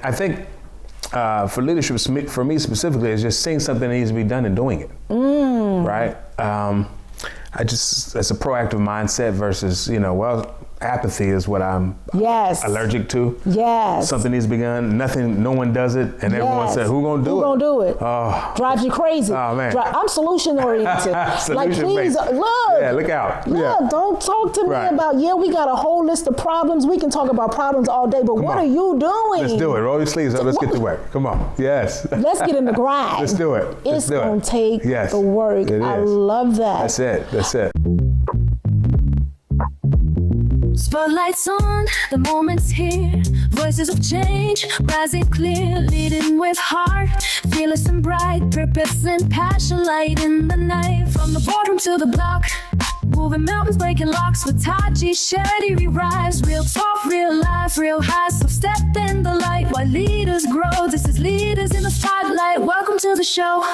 I think for leadership, for me specifically, is just seeing something that needs to be done and doing it. Right? It's a proactive mindset versus, apathy is what I'm allergic to. Yes. Something needs to be done. No one does it, and everyone says, "Who gonna do it? Who gonna do it?" Oh. Drives you crazy. Oh man. I'm solution oriented. Like, please, look. Yeah, look out. Look, don't talk to me about, we got a whole list of problems. We can talk about problems all day, but what are you doing? Let's do it. Roll your sleeves up. Let's get to work. Come on. Yes. Let's get in the grind. Let's do it. It's gonna take the work. I love that. That's it. Spotlights on, the moment's here. Voices of change, rising clear, leading with heart. Fearless and bright, purpose and passion, light in the night. From the boardroom to the block, moving mountains, breaking locks. With Taji, Charity, we rise. Real talk, real life, real highs. So step in the light while leaders grow. This is Leaders in the Spotlight. Welcome to the show.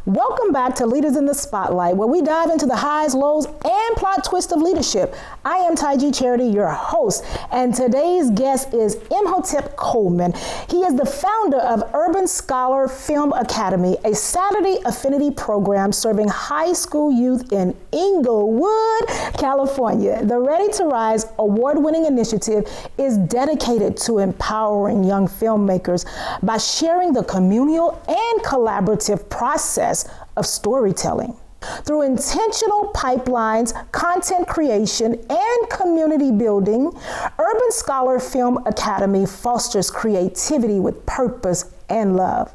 Welcome back to Leaders in the Spotlight, where we dive into the highs, lows, and plot twist of leadership. I am Taji Charity, your host, and today's guest is Imhotep Coleman. He is the founder of Urban Scholar Film Academy, a Saturday affinity program serving high school youth in Inglewood, California. The Ready to Rise award-winning initiative is dedicated to empowering young filmmakers by sharing the communal and collaborative process of storytelling. Through intentional pipelines, content creation, and community building, Urban Scholar Film Academy fosters creativity with purpose and love.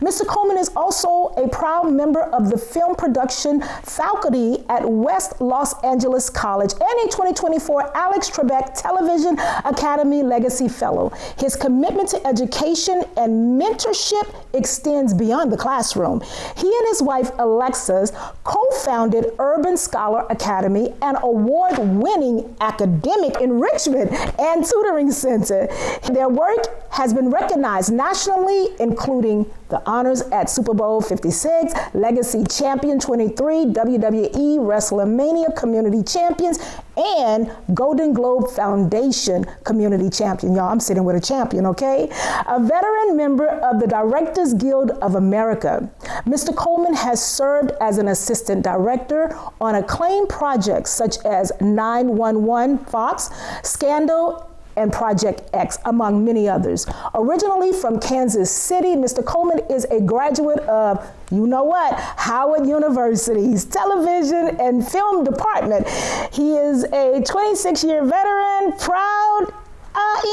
Mr. Coleman is also a proud member of the film production faculty at West Los Angeles College and a 2024 Alex Trebek Television Academy Legacy Fellow. His commitment to education and mentorship extends beyond the classroom. He and his wife, Alexis, co-founded Urban Scholar Academy, an award-winning academic enrichment and tutoring center. Their work has been recognized nationally, including the honors at Super Bowl 56, Legacy Champion 23, WWE WrestleMania Community Champions, and Golden Globe Foundation Community Champion. Y'all, I'm sitting with a champion, okay? A veteran member of the Directors Guild of America. Mr. Coleman has served as an assistant director on acclaimed projects such as 911 Fox, Scandal, and Project X, among many others. Originally from Kansas City, Mr. Coleman is a graduate of, Howard University's television and film department. He is a 26-year veteran, proud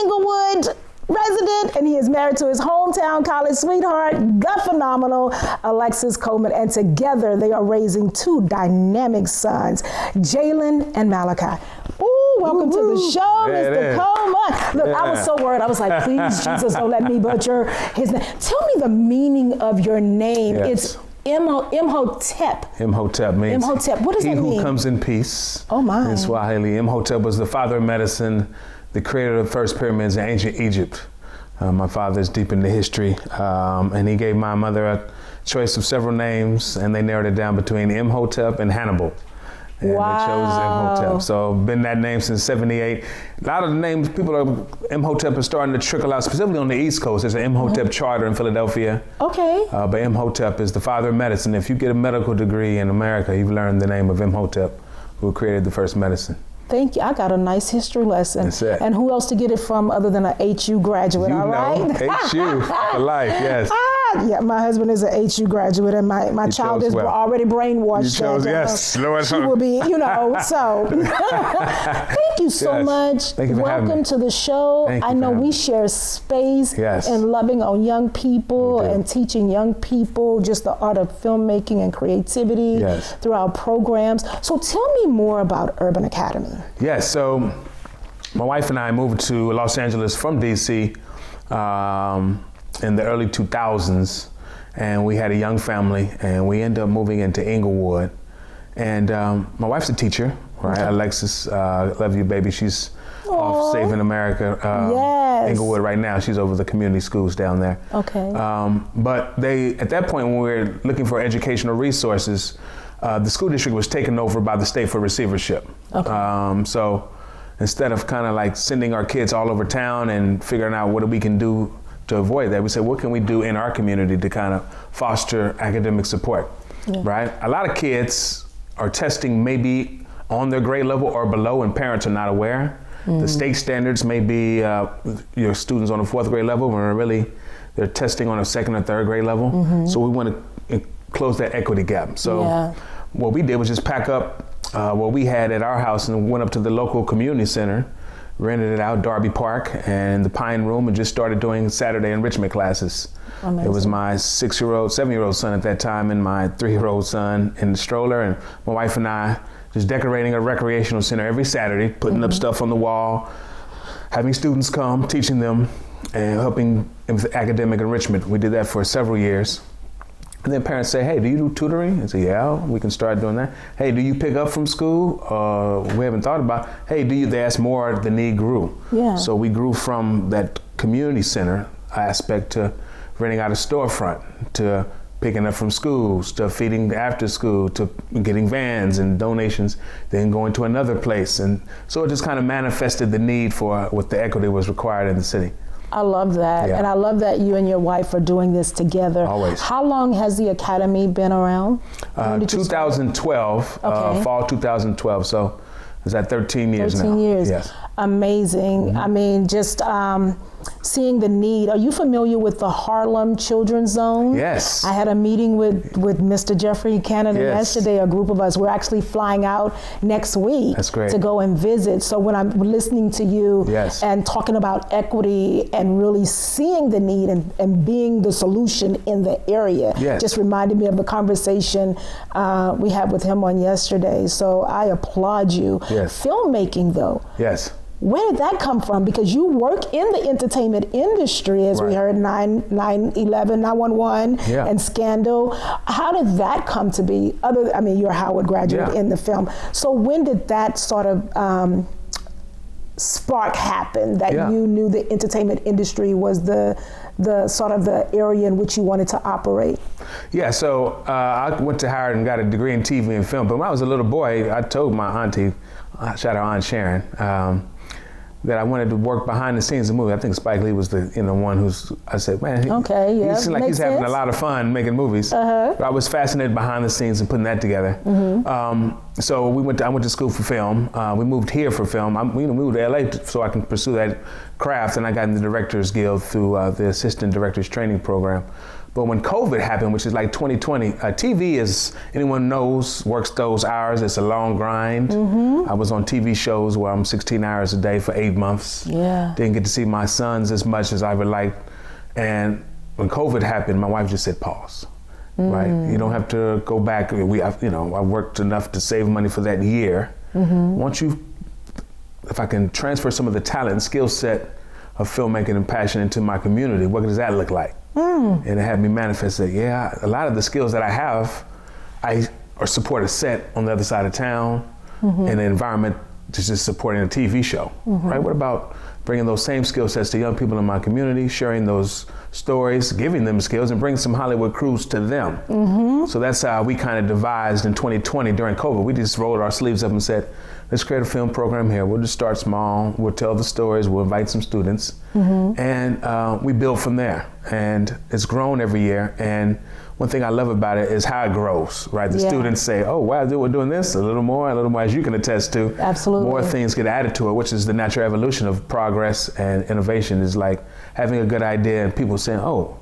Inglewood resident, and he is married to his hometown college sweetheart, the phenomenal Alexis Coleman, and together they are raising two dynamic sons, Jalen and Malachi. Ooh, welcome to the show, Mr. Coleman. Look, I was so worried. I was like, please, Jesus, don't let me butcher his name. Tell me the meaning of your name. Yes. It's Imhotep. Imhotep means Imhotep. What does that mean? He who comes in peace. Oh my. In Swahili, Imhotep was the father of medicine, the creator of the first pyramids in ancient Egypt. My father is deep into history, and he gave my mother a choice of several names, and they narrowed it down between Imhotep and Hannibal. And they chose Imhotep. So been that name since 78. A lot of the names, Imhotep is starting to trickle out, specifically on the East Coast. There's an Imhotep charter in Philadelphia. Okay. But Imhotep is the father of medicine. If you get a medical degree in America, you've learned the name of Imhotep, who created the first medicine. Thank you. I got a nice history lesson. That's it. And who else to get it from other than a HU graduate, all right? HU for life, yes. Yeah, my husband is a HU graduate, and my child is already brainwashed. You chose, that, Lord, she will be, so. Thank you so much. Thank you for having me. Welcome to the show. I know we share space and loving on young people and teaching young people just the art of filmmaking and creativity through our programs. So tell me more about Urban Academy. Yes, so my wife and I moved to Los Angeles from DC in the early 2000s, and we had a young family, and we ended up moving into Inglewood. And my wife's a teacher, right? Okay. Alexis, love you, baby. She's off saving America, Inglewood right now. She's over the community schools down there. Okay. But at that point, when we were looking for educational resources, the school district was taken over by the state for receivership. Okay. instead of kind of like sending our kids all over town and figuring out what we can do to avoid that, we said, what can we do in our community to kind of foster academic support, right? A lot of kids are testing maybe on their grade level or below, and parents are not aware. The state standards may be your students on the 4th grade level, when really they're testing on a 2nd or 3rd grade level. So we want to close that equity gap. So what we did was just pack up what we had at our house and went up to the local community center, rented it out, Darby Park and the Pine Room, and just started doing Saturday enrichment classes. Amazing. It was my 7-year-old son at that time and my 3-year-old son in the stroller, and my wife and I just decorating a recreational center every Saturday, putting up stuff on the wall, having students come, teaching them, and helping with academic enrichment. We did that for several years. And then parents say, hey, do you do tutoring? I say, yeah, we can start doing that. Hey, do you pick up from school? We haven't thought about, hey, they asked more, the need grew. Yeah. So we grew from that community center aspect to renting out a storefront, to picking up from schools, to feeding after school, to getting vans and donations, then going to another place. And so it just kind of manifested the need for what the equity was required in the city. I love that. And I love that you and your wife are doing this together. Always. How long has the Academy been around? 2012, fall 2012. So is that 13 years now? 13 years. Yes. Amazing. I mean, just seeing the need. Are you familiar with the Harlem Children's Zone? Yes. I had a meeting with Mr. Jeffrey Canada yesterday. A group of us. We're actually flying out next week. That's great. To go and visit. So when I'm listening to you and talking about equity and really seeing the need and being the solution in the area, just reminded me of the conversation we had with him on yesterday. So I applaud you. Yes. Filmmaking though. Yes. Where did that come from? Because you work in the entertainment industry, as we heard, 9/11, 911, and Scandal. How did that come to be? You're a Howard graduate in the film. So when did that sort of spark happen that you knew the entertainment industry was the sort of the area in which you wanted to operate? Yeah, so I went to Howard and got a degree in TV and film. But when I was a little boy, I told my auntie, shout out Aunt Sharon, that I wanted to work behind the scenes of the movie. I think Spike Lee was the one I said, man, he seemed like he's having a lot of fun making movies. But I was fascinated behind the scenes and putting that together. So I went to school for film. We moved here for film. We moved to LA so I can pursue that craft, and I got in the Directors Guild through the Assistant Directors Training Program. But when COVID happened, which is like 2020, TV is, anyone knows, works those hours. It's a long grind. I was on TV shows where I'm 16 hours a day for 8 months. Didn't get to see my sons as much as I would like. And when COVID happened, my wife just said, pause. Right? You don't have to go back. I worked enough to save money for that year. If I can transfer some of the talent and skill set of filmmaking and passion into my community, what does that look like? And it had me manifest that, a lot of the skills that I have, I support a set on the other side of town in an environment that's just supporting a TV show, right? What about bringing those same skill sets to young people in my community, sharing those stories, giving them skills, and bring some Hollywood crews to them? So that's how we kind of devised in 2020 during COVID. We just rolled our sleeves up and said, let's create a film program here. We'll just start small. We'll tell the stories. We'll invite some students. And we build from there. And it's grown every year. And one thing I love about it is how it grows, right? The students say, oh, wow, we're doing this a little more, as you can attest to. Absolutely. More things get added to it, which is the natural evolution of progress and innovation, is like having a good idea and people saying, oh,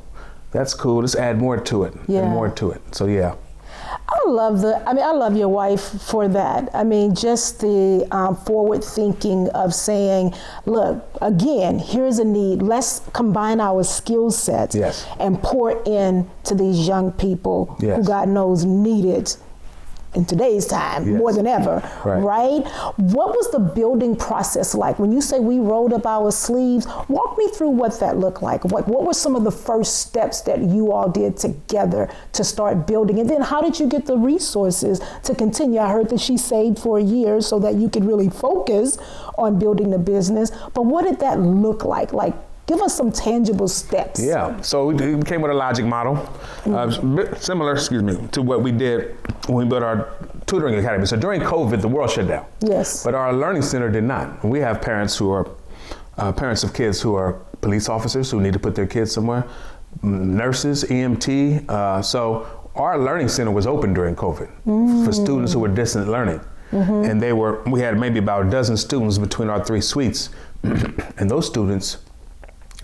that's cool, let's add more to it and more to it. So, I love your wife for that. I mean, just the forward thinking of saying, look, again, here's a need. Let's combine our skill sets and pour in to these young people who God knows need it in today's time more than ever, right? What was the building process like? When you say we rolled up our sleeves, walk me through what that looked like. What were some of the first steps that you all did together to start building? And then how did you get the resources to continue? I heard that she saved for a year so that you could really focus on building the business. But what did that look like? Like, Give us some tangible steps. Yeah, so we came with a logic model, similar, to what we did when we built our tutoring academy. So during COVID, the world shut down. Yes. But our learning center did not. We have parents who are parents of kids who are police officers who need to put their kids somewhere, nurses, EMT. So our learning center was open during COVID for students who were distant learning. And we had maybe about a dozen students between our 3 suites. And those students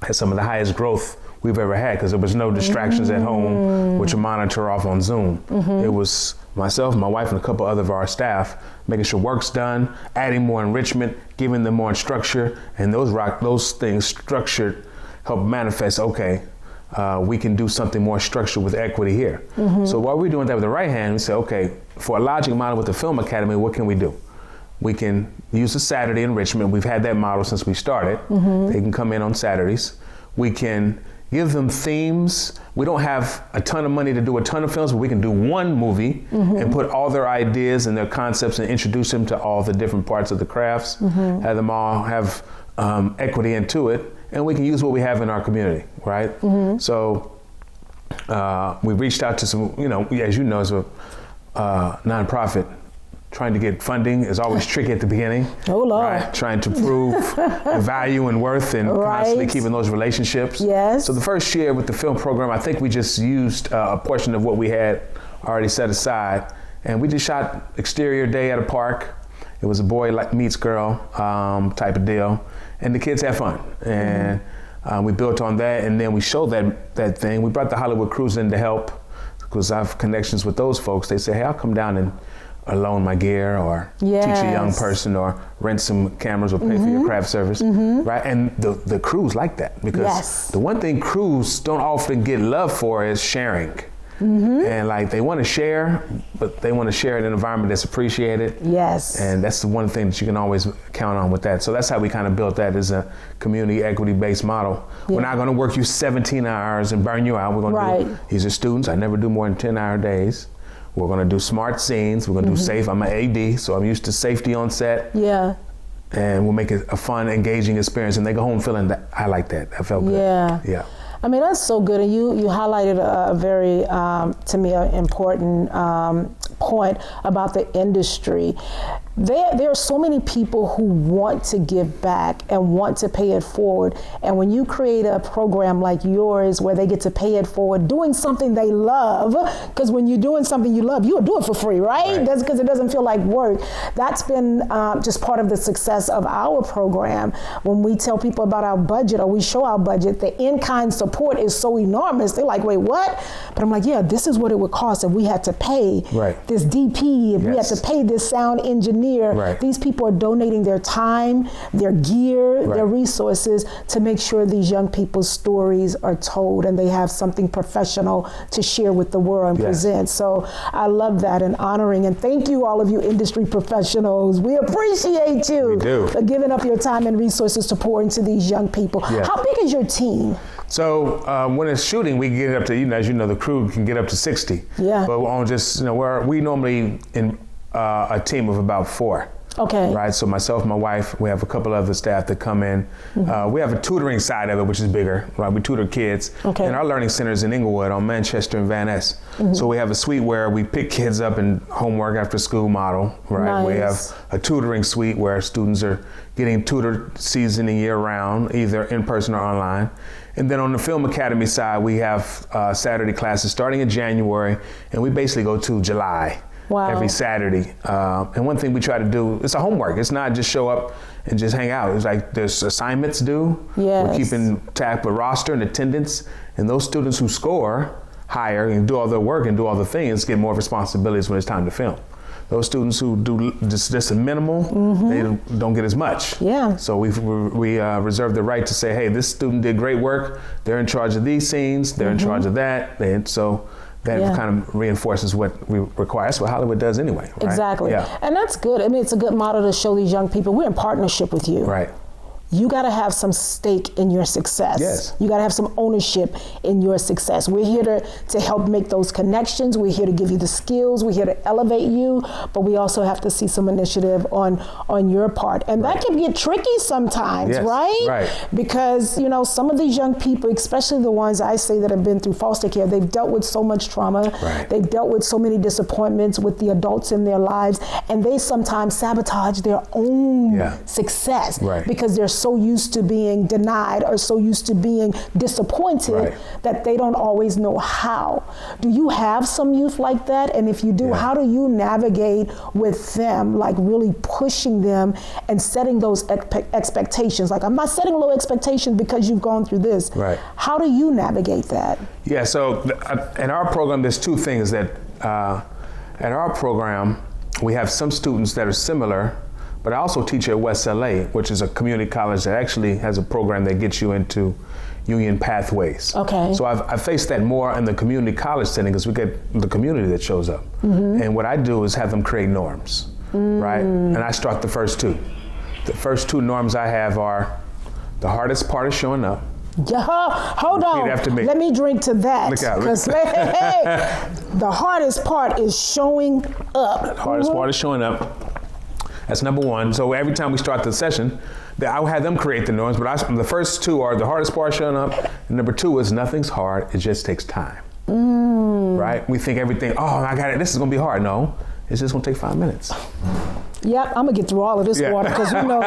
had some of the highest growth we've ever had because there was no distractions at home, which were monitor off on Zoom. It was myself, my wife, and a couple other of our staff making sure work's done, adding more enrichment, giving them more structure, and those things structured help manifest, we can do something more structured with equity here. So while we're doing that with the right hand, we say, okay, for a logic model with the Film Academy, what can we do? We can use a Saturday enrichment. We've had that model since we started. They can come in on Saturdays. We can give them themes. We don't have a ton of money to do a ton of films, but we can do one movie and put all their ideas and their concepts and introduce them to all the different parts of the crafts, have them all have equity into it, and we can use what we have in our community, right? So we reached out to some, as you know, as a nonprofit, trying to get funding is always tricky at the beginning. Oh, Lord. Right? Trying to prove the value and worth and constantly keeping those relationships. Yes. So the first year with the film program, I think we just used a portion of what we had already set aside, and we just shot exterior day at a park. It was a boy meets girl type of deal, and the kids had fun. And we built on that, and then we showed that thing. We brought the Hollywood crews in to help because I have connections with those folks. They say, hey, I'll come down and loan my gear or teach a young person or rent some cameras or pay for your craft service, right? And the crews like that because the one thing crews don't often get love for is sharing. And like they want to share, but they want to share in an environment that's appreciated. Yes. And that's the one thing that you can always count on with that. So that's how we kind of built that as a community equity-based model. We're not going to work you 17 hours and burn you out. We're going to do, these are students. I never do more than 10-hour days. We're going to do smart scenes. We're going to do safe. I'm an AD, so I'm used to safety on set. Yeah. And we'll make it a fun, engaging experience. And they go home feeling that I like that. I felt good. Yeah. Yeah. I mean, that's so good. And you highlighted a very, to me, important point about the industry. There are so many people who want to give back and want to pay it forward. And when you create a program like yours where they get to pay it forward, doing something they love, because when you're doing something you love, you'll do it for free, right? That's because it doesn't feel like work. That's been just part of the success of our program. When we tell people about our budget or we show our budget, the in-kind support is so enormous. They're like, wait, what? But I'm like, yeah, this is what it would cost if we had to pay this DP, if we had to pay this sound engineer. These people are donating their time, their gear, their resources to make sure these young people's stories are told and they have something professional to share with the world and present. So I love that and honoring. And thank you, all of you industry professionals. We appreciate you for giving up your time and resources to pour into these young people. How big is your team? So when it's shooting, we get up to, as you know, the crew can get up to 60. But on just, we normally in a team of about 4. Okay. Right. So myself, my wife, we have a couple other staff that come in. We have a tutoring side of it, which is bigger. Right. We tutor kids. Okay. And our learning center is in Inglewood on Manchester and Van Ness. So we have a suite where we pick kids up in homework after school model. Right. We have a tutoring suite where students are getting tutored season and year round, either in person or online. And then on the Film Academy side, we have Saturday classes starting in January, and we basically go to July. Every Saturday. And one thing we try to do, it's a homework. It's not just show up and just hang out. It's like there's assignments due. We're keeping track of roster and attendance. And those students who score higher and do all their work and do all the things get more responsibilities when it's time to film. Those students who do just a minimal, they don't get as much. So we reserve the right to say, hey, this student did great work. They're in charge of these scenes. They're in charge of that. And so that kind of reinforces what we require. That's what Hollywood does anyway, right? Exactly. And that's good. I mean, it's a good model to show these young people we're in partnership with you. Right. you got to have some stake in your success. Yes. You got to have some ownership in your success. We're here to help make those connections. We're here to give you the skills. We're here to elevate you, but we also have to see some initiative on your part. And that can get tricky sometimes, Yes. right? Right. Because, you know, some of these young people, especially the ones I say that have been through foster care, they've dealt with so much trauma. Right. They've dealt with so many disappointments with the adults in their lives, and they sometimes sabotage their own success because they're so used to being denied or so used to being disappointed that they don't always know how. Do you have some youth like that? And if you do, how do you navigate with them, like really pushing them and setting those expectations? Like, I'm not setting low expectations because you've gone through this. Right. How do you navigate that? Yeah, so in our program, there's two things that, at our program, we have some students that are similar, but I also teach at West LA, which is a community college that actually has a program that gets you into union pathways. Okay. So I faced that more in the community college setting because we get the community that shows up. And what I do is have them create norms, right? And I start the first two. The first two norms I have are the hardest part is showing up. Yeah, hold on. Repeat after me. Let me drink to that. Look out. Because the hardest part is showing up. The hardest part is showing up. That's number one. So every time we start the session, I will have them create the norms, but the first two are the hardest part showing up, and number two is nothing's hard, it just takes time. Right? We think everything, oh, I got it, this is gonna be hard. No, it's just gonna take 5 minutes. Yep, I'm gonna get through all of this water because you know.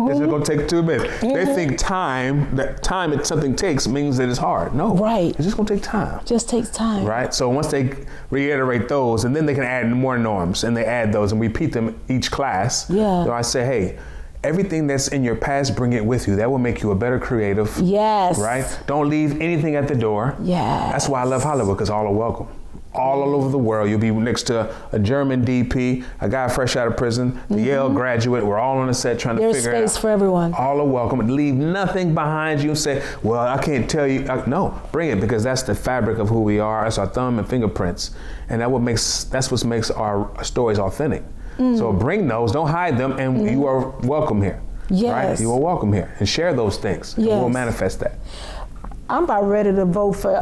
It's just gonna take 2 minutes. They think that something takes means that it's hard. No, right. It's just gonna take time. Just takes time. Right? So once they reiterate those, and then they can add more norms, and they add those and repeat them each class. Yeah. So I say, hey, everything that's in your past, bring it with you. That will make you a better creative. Yes. Right? Don't leave anything at the door. Yes. That's why I love Hollywood, because all are welcome. All over the world. You'll be next to a German DP, a guy fresh out of prison, the Yale graduate. We're all on the set trying to figure it out. There's space for everyone. All are welcome. Leave nothing behind you and say, well, I can't tell you. No, bring it, because that's the fabric of who we are. That's our thumb and fingerprints. And that's what makes our stories authentic. So bring those, don't hide them, and you are welcome here. Yes. Right? You are welcome here. And share those things. And we'll manifest that. I'm about ready to vote for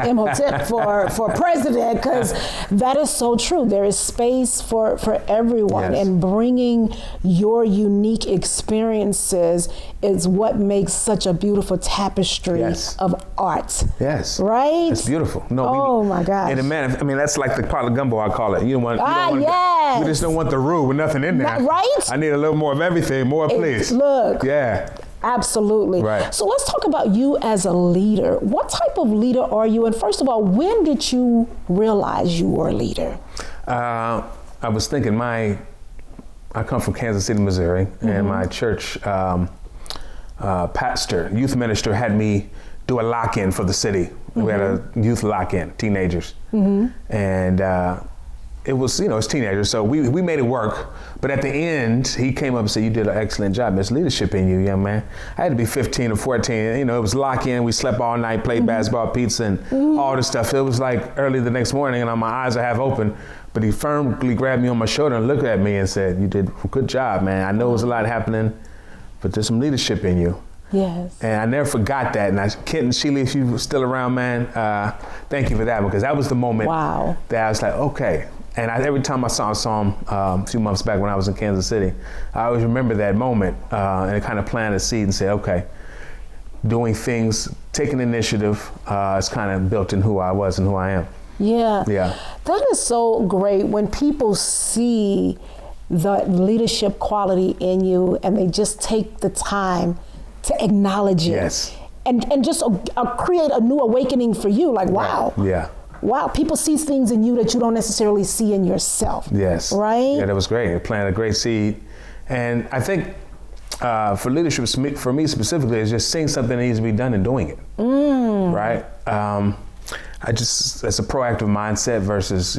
Imhotep for president, because that is so true. There is space for everyone, and bringing your unique experiences is what makes such a beautiful tapestry of art. Yes. Right? It's beautiful. No, oh my gosh. And I mean, that's like the pot of gumbo, I call it. You just don't want the roux with nothing in there. Right? I need a little more of everything. More, please. Look. Yeah. Absolutely. Right. So let's talk about you as a leader. What type of leader are you? And first of all, when did you realize you were a leader? I was thinking I come from Kansas City, Missouri, and my church youth minister had me do a lock-in for the city. We had a youth lock-in, teenagers. And it was, it's teenagers, so we made it work. But at the end, he came up and said, you did an excellent job. There's leadership in you, young man. I had to be 15 or 14. It was lock-in. We slept all night, played basketball, pizza, and all this stuff. It was like early the next morning, and my eyes are half open. But he firmly grabbed me on my shoulder and looked at me and said, you did a good job, man. I know there's a lot happening, but there's some leadership in you. Yes. And I never forgot that. And Kent and Sheila, if you're still around, man, thank you for that, because that was the moment that I was like, okay. And every time I saw him a few months back when I was in Kansas City, I always remember that moment, and it kind of planted a seed and say, okay, doing things, taking initiative, is kind of built in who I was and who I am. Yeah. Yeah. That is so great when people see the leadership quality in you and they just take the time to acknowledge it. Yes. And just create a new awakening for you. Like, wow. Right. Yeah. Wow, people see things in you that you don't necessarily see in yourself. Yes. Right? Yeah, that was great. It planted a great seed. And I think for leadership, for me specifically, is just seeing something that needs to be done and doing it. Right? It's a proactive mindset versus,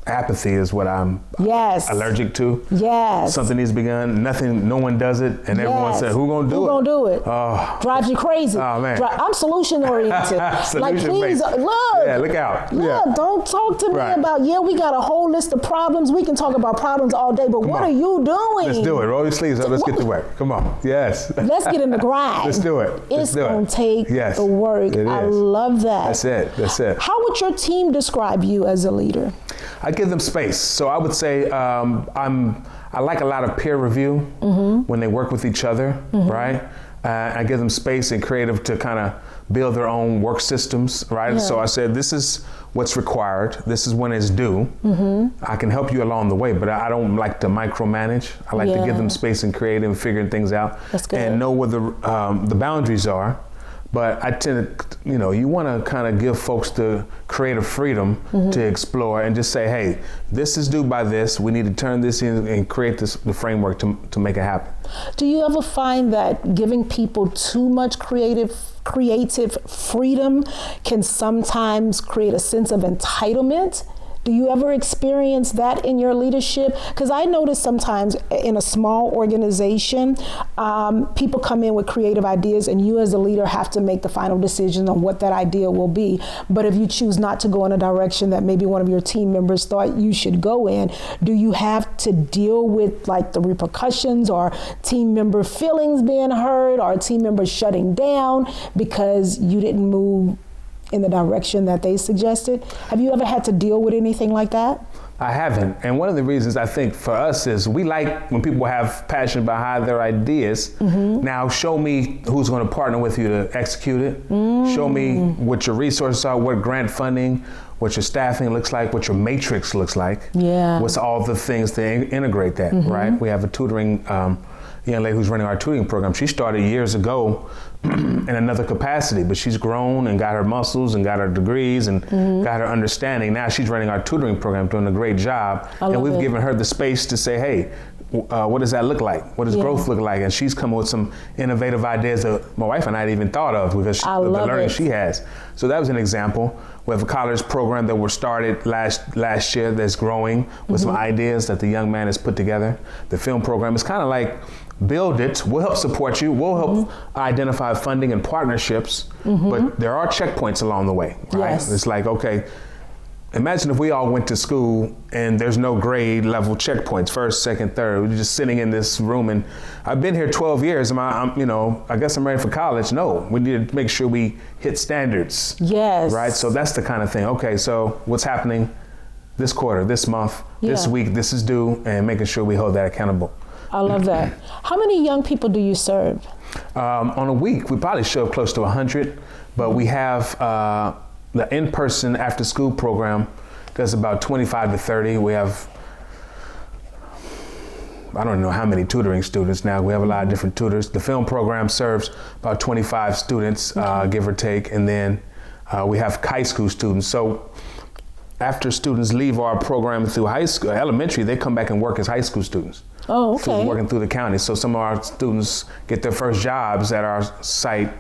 apathy is what I'm allergic to. Yes. Something needs to be done. No one does it, and everyone says, "Who gonna do it? Who gonna do it?" Oh. Drives you crazy. Oh man. I'm solution oriented. Like, please, look. Yeah, look out. Look, don't talk to me about, we got a whole list of problems. We can talk about problems all day, but what are you doing? Let's do it. Roll your sleeves up. Let's get to work. Come on. Yes. Let's get in the grind. Let's do it. It's going to take the work. I love that. That's it. How would your team describe you as a leader? I give them space. So I would say I like a lot of peer review when they work with each other, right? I give them space and creative to kind of build their own work systems, right? Yeah. So I said, this is what's required. This is when it's due. I can help you along the way, but I don't like to micromanage. I like to give them space and creative and figuring things out. That's good. And know where the boundaries are. But I tend to, you want to kind of give folks the creative freedom to explore and just say, hey, this is due by this. We need to turn this in and create the framework to make it happen. Do you ever find that giving people too much creative freedom can sometimes create a sense of entitlement? Do you ever experience that in your leadership? Because I notice sometimes in a small organization, people come in with creative ideas and you as a leader have to make the final decision on what that idea will be. But if you choose not to go in a direction that maybe one of your team members thought you should go in, do you have to deal with like the repercussions or team member feelings being hurt or team members shutting down because you didn't move in the direction that they suggested? Have you ever had to deal with anything like that? I haven't. And one of the reasons I think for us is we like when people have passion behind their ideas. Now show me who's going to partner with you to execute it. Show me what your resources are, what grant funding, what your staffing looks like, what your matrix looks like. What's all the things to integrate that, right? We have a tutoring young lady who's running our tutoring program. She started years ago in another capacity, but she's grown and got her muscles and got her degrees and got her understanding. Now she's running our tutoring program, doing a great job. And we've given her the space to say, hey, what does that look like? What does growth look like? And she's coming with some innovative ideas that my wife and I hadn't even thought of because of the learning she has. So that was an example. We have a college program that was started last year that's growing with some ideas that the young man has put together. The film program is kind of like, build it, we'll help support you, we'll help identify funding and partnerships, but there are checkpoints along the way, right? It's like, okay, imagine if we all went to school and there's no grade level checkpoints, first, second, third. We're just sitting in this room and I've been here 12 years. I guess I'm ready for college. No, we need to make sure we hit standards. Right? So that's the kind of thing. Okay, so what's happening this quarter, this month, this week, this is due, and making sure we hold that accountable. I love that. How many young people do you serve? On a week, we probably show up close to 100, but we have the in-person after-school program does about 25 to 30. We have, I don't know how many tutoring students now. We have a lot of different tutors. The film program serves about 25 students, give or take, and then we have high school students. So after students leave our program through high school, elementary, they come back and work as high school students. Oh, okay. Working through the county. So some of our students get their first jobs at our site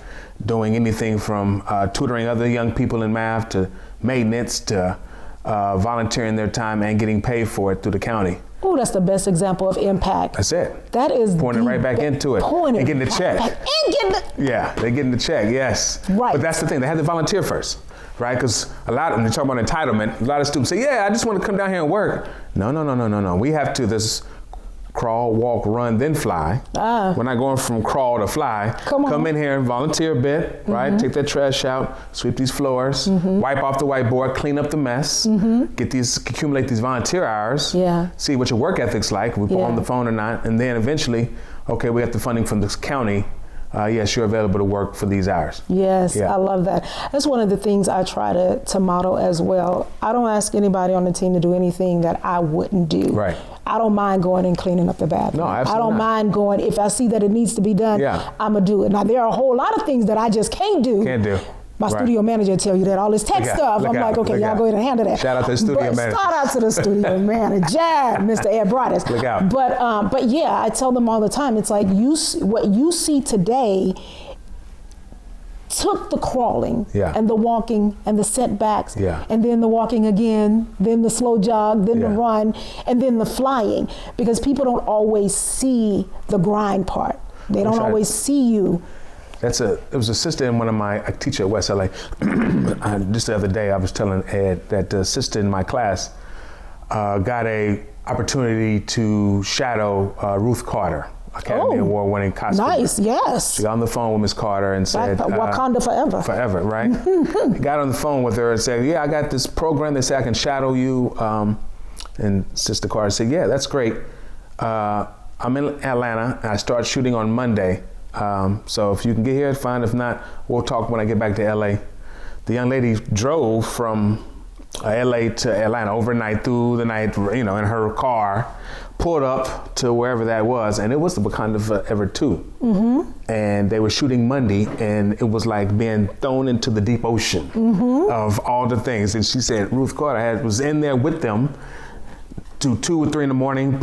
doing anything from tutoring other young people in math to maintenance to volunteering their time and getting paid for it through the county. Oh, that's the best example of impact. That's it. That is pouring it right back into it and getting the check. Yeah, they're getting the check, yes. Right. But that's the thing, they had to volunteer first. Right, because a lot of them, they talk about entitlement. A lot of students say, yeah, I just want to come down here and work. No. We have to, this crawl, walk, run, then fly. We're not going from crawl to fly. Come in here and volunteer a bit, right? Take that trash out, sweep these floors, wipe off the whiteboard, clean up the mess, accumulate these volunteer hours, see what your work ethic's like, we put on the phone or not, and then eventually, okay, we have the funding from this county. Yes, you're available to work for these hours. Yes, I love that. That's one of the things I try to model as well. I don't ask anybody on the team to do anything that I wouldn't do. Right. I don't mind going and cleaning up the bathroom. No, absolutely I don't mind going, if I see that it needs to be done, I'm going to do it. Now, there are a whole lot of things that I just can't do. My studio manager tell you that, all this tech stuff. I'm like, okay, y'all go ahead and handle that. Shout out to the studio manager. Shout out to the studio manager, Mr. Ed Broadus. Look out. But yeah, I tell them all the time, it's like, what you see today, took the crawling Yeah. and the walking and the setbacks Yeah. and then the walking again, then the slow jog, then the Yeah. run, and then the flying, because people don't always see the grind part. They don't always see you. It was a sister in I teach at West LA. Just the other day I was telling Ed that the sister in my class got a opportunity to shadow Ruth Carter, Academy Award winning costume. Nice, yes. She got on the phone with Miss Carter and said, Wakanda forever. Forever, right? Got on the phone with her and said, yeah, I got this program. They said I can shadow you. And Sister Carter said, yeah, that's great. I'm in Atlanta and I start shooting on Monday. So if you can get here, fine. If not, we'll talk when I get back to LA. The young lady drove from LA to Atlanta overnight, through the night, in her car, pulled up to wherever that was, and it was the Wakanda Forever 2. Mm-hmm. And they were shooting Monday, and it was like being thrown into the deep ocean of all the things. And she said Ruth Carter was in there with them to 2 or 3 in the morning,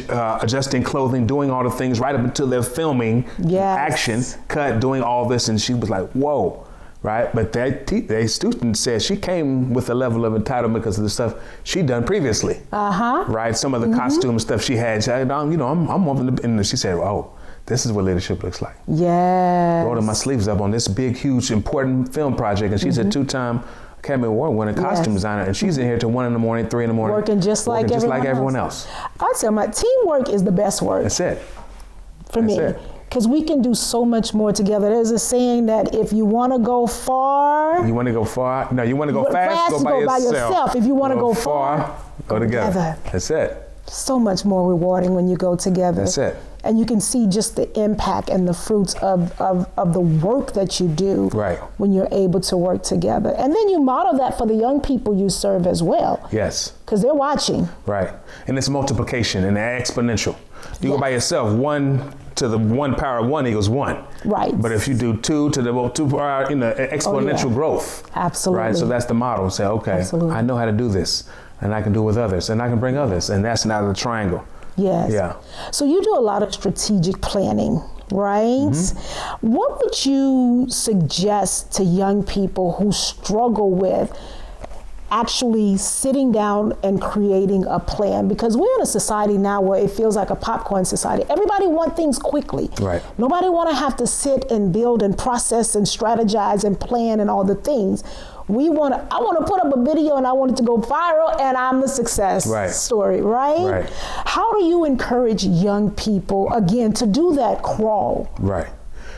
adjusting clothing, doing all the things right up until they're filming, action, cut, doing all this. And she was like, whoa, right? But they student said she came with a level of entitlement because of the stuff she'd done previously. Right? Some of the costume stuff she had. She said, I'm moving, and she said, oh, this is what leadership looks like. Yeah. Rolling my sleeves up on this big, huge, important film project. And she's a 2-time Academy Award winning costume designer, and she's in here till 1 in the morning, 3 in the morning. Working just like everyone else. I tell my teamwork is the best work. That's it. For me. Because we can do so much more together. There's a saying that if you want to go far. You want to go far? No, you want to go fast, go by yourself. If you want to go far, go together. That's it. So much more rewarding when you go together. That's it. And you can see just the impact and the fruits of the work that you do when you're able to work together. And then you model that for the young people you serve as well. Yes. Because they're watching. Right. And it's multiplication and exponential. You go by yourself, 1 to the 1 power of 1 equals 1. Right. But if you do 2 to the 2 power, exponential growth. Absolutely. Right. So that's the model. Say, okay, I know how to do this, and I can do it with others, and I can bring others, and that's now the triangle. Yes. Yeah. So you do a lot of strategic planning, right? What would you suggest to young people who struggle with actually sitting down and creating a plan? Because we're in a society now where it feels like a popcorn society. Everybody wants things quickly. Right. Nobody want to have to sit and build and process and strategize and plan and all the things. I want to put up a video and I want it to go viral and I'm the success story, right? How do you encourage young people, again, to do that crawl? Right.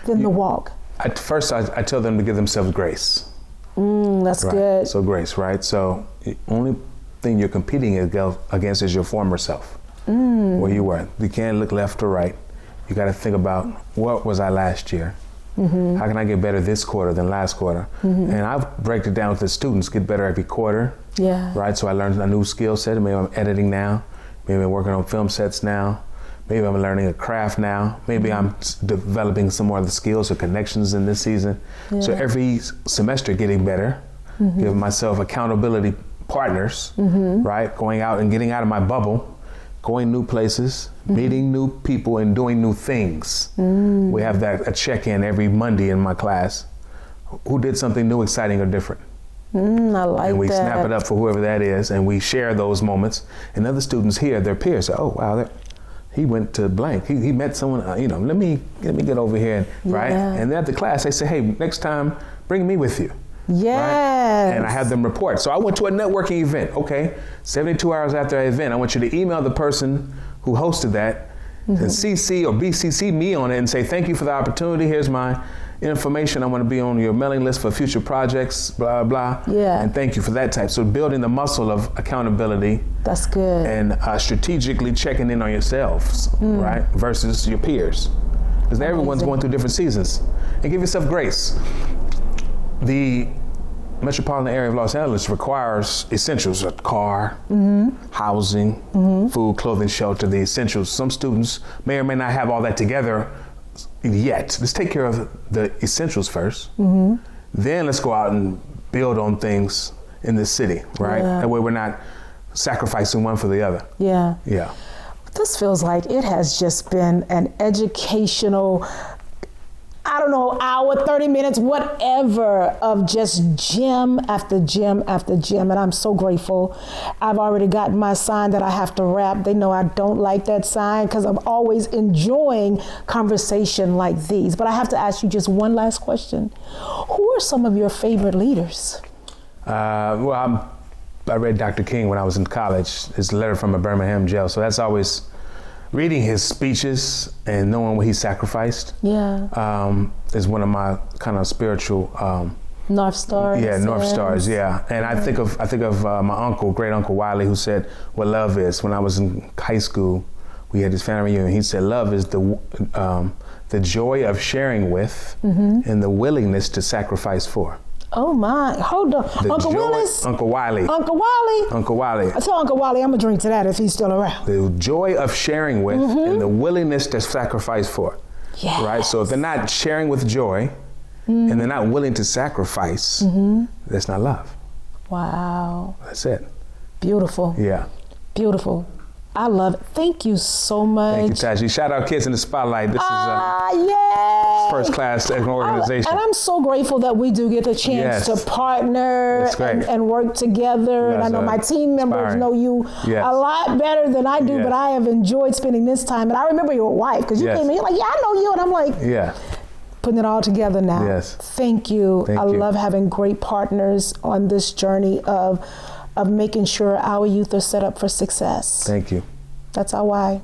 Than the walk? At first, I tell them to give themselves grace. That's good. So grace, right? So the only thing you're competing against is your former self, where you were. You can't look left or right. You got to think about, what was I last year? How can I get better this quarter than last quarter? And I break it down with the students, get better every quarter. Yeah. Right, so I learned a new skill set. Maybe I'm editing now. Maybe I'm working on film sets now. Maybe I'm learning a craft now. Maybe I'm developing some more of the skills or connections in this season. So every semester getting better, giving myself accountability partners, right? Going out and getting out of my bubble, going new places, meeting new people and doing new things. We have a check-in every Monday in my class. Who did something new, exciting, or different? I like that. And we snap it up for whoever that is, and we share those moments. And other students hear their peers say, oh, wow, he went to blank. He met someone, let me get over here, right? And then at the class, they say, hey, next time, bring me with you. Yes. Right? And I have them report. So I went to a networking event. Okay, 72 hours after that event, I want you to email the person who hosted that and CC or BCC me on it and say, thank you for the opportunity. Here's my information. I want to be on your mailing list for future projects, blah, blah. Yeah. And thank you for that type. So building the muscle of accountability. That's good. And strategically checking in on yourselves, right? Versus your peers. Because everyone's going through different seasons. And give yourself grace. The metropolitan area of Los Angeles requires essentials, a car, housing, food, clothing, shelter, the essentials. Some students may or may not have all that together yet. Let's take care of the essentials first. Then let's go out and build on things in the city, right? That way we're not sacrificing one for the other. Yeah. Yeah. This feels like it has just been an educational, I don't know, hour, 30 minutes, whatever, of just gym after gym after gym. And I'm so grateful. I've already gotten my sign that I have to wrap. They know I don't like that sign because I'm always enjoying conversation like these. But I have to ask you just one last question. Who are some of your favorite leaders? I read Dr. King when I was in college. His letter from a Birmingham jail. So that's always reading his speeches and knowing what he sacrificed. Yeah. Is one of my kind of spiritual North Stars. Yeah, North Stars. Yeah, and I think of my uncle, great uncle Wiley, who said what love is. When I was in high school, we had this family reunion. He said love is the joy of sharing with and the willingness to sacrifice for. Oh my, hold on. Uncle Willis? Uncle Wiley. Uncle Wiley? Uncle Wiley. I tell Uncle Wiley I'm gonna drink to that if he's still around. The joy of sharing with and the willingness to sacrifice for. Yes. Right? So if they're not sharing with joy and they're not willing to sacrifice, that's not love. Wow. That's it. Beautiful. Yeah. Beautiful. I love it. Thank you so much. Thank you, Taji. Shout out Kids in the Spotlight. This is yes. first class organization. And I'm so grateful that we do get the chance to partner and work together. And I know my team members know you a lot better than I do, but I have enjoyed spending this time. And I remember your wife, because you came in, you're like, yeah, I know you. And I'm like, putting it all together now. Yes. Thank you. I love having great partners on this journey of making sure our youth are set up for success. Thank you. That's our why.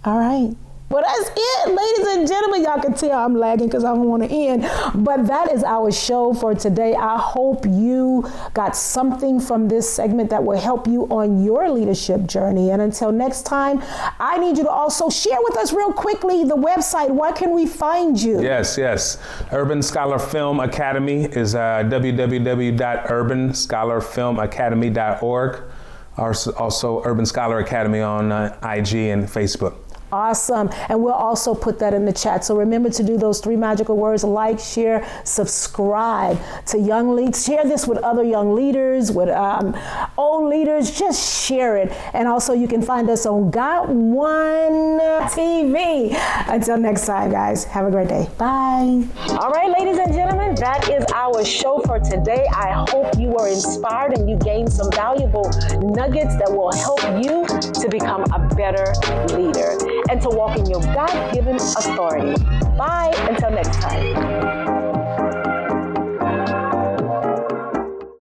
All right. Well, that's it, ladies and gentlemen. Y'all can tell I'm lagging because I don't want to end. But that is our show for today. I hope you got something from this segment that will help you on your leadership journey. And until next time, I need you to also share with us real quickly the website. Where can we find you? Yes. Urban Scholar Film Academy is www.urbanscholarfilmacademy.org. Also Urban Scholar Academy on IG and Facebook. Awesome. And we'll also put that in the chat. So remember to do those 3 magical words: like, share, subscribe to young leaders. Share this with other young leaders, with old leaders. Just share it. And also you can find us on Got One TV. Until next time, guys, have a great day. Bye. All right, ladies and gentlemen, that is our show for today. I hope you were inspired and you gained some valuable nuggets that will help you to become a better leader and to walk in your God-given authority. Bye, until next time.